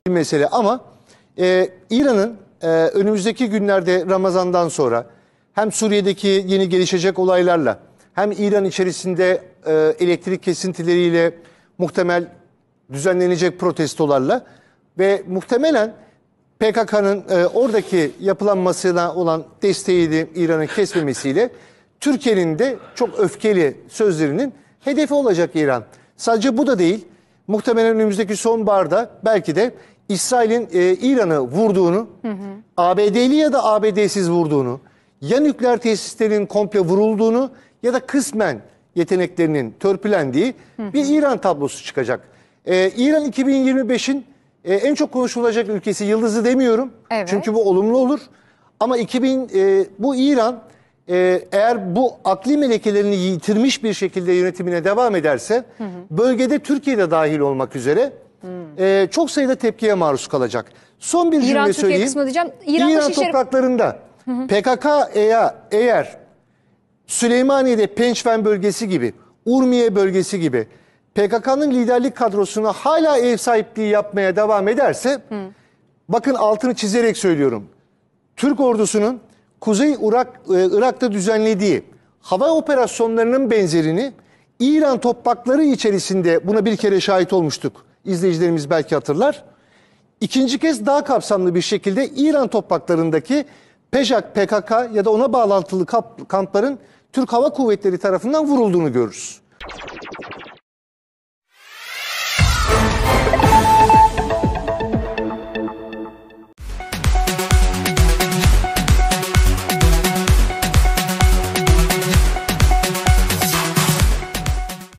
mesele ama İran'ın önümüzdeki günlerde Ramazan'dan sonra hem Suriye'deki yeni gelişecek olaylarla hem İran içerisinde elektrik kesintileriyle muhtemel düzenlenecek protestolarla ve muhtemelen PKK'nın oradaki yapılanmasına olan desteğini İran'ın kesmemesiyle Türkiye'nin de çok öfkeli sözlerinin hedefi olacak İran. Sadece bu da değil, muhtemelen önümüzdeki sonbaharda belki de İsrail'in İran'ı vurduğunu, ABD'li ya da ABD'siz vurduğunu, ya nükleer tesislerin komple vurulduğunu ya da kısmen yeteneklerinin törpülendiği bir İran tablosu çıkacak. İran 2025'in en çok konuşulacak ülkesi, yıldızı demiyorum. Evet. Çünkü bu olumlu olur. Ama bu İran eğer bu akli melekelerini yitirmiş bir şekilde yönetimine devam ederse bölgede Türkiye'de dahil olmak üzere çok sayıda tepkiye maruz kalacak. Son bir cümle söyleyeyim. Kısmı diyeceğim. İran topraklarında PKK eğer Süleymaniye'de Pençven bölgesi gibi, Urmiye bölgesi gibi PKK'nın liderlik kadrosuna hala ev sahipliği yapmaya devam ederse, bakın altını çizerek söylüyorum, Türk ordusunun Kuzey Irak'ta düzenlediği hava operasyonlarının benzerini İran toprakları içerisinde, buna bir kere şahit olmuştuk. İzleyicilerimiz belki hatırlar. İkinci kez daha kapsamlı bir şekilde İran topraklarındaki PKK ya da ona bağlantılı kampların Türk Hava Kuvvetleri tarafından vurulduğunu görürüz.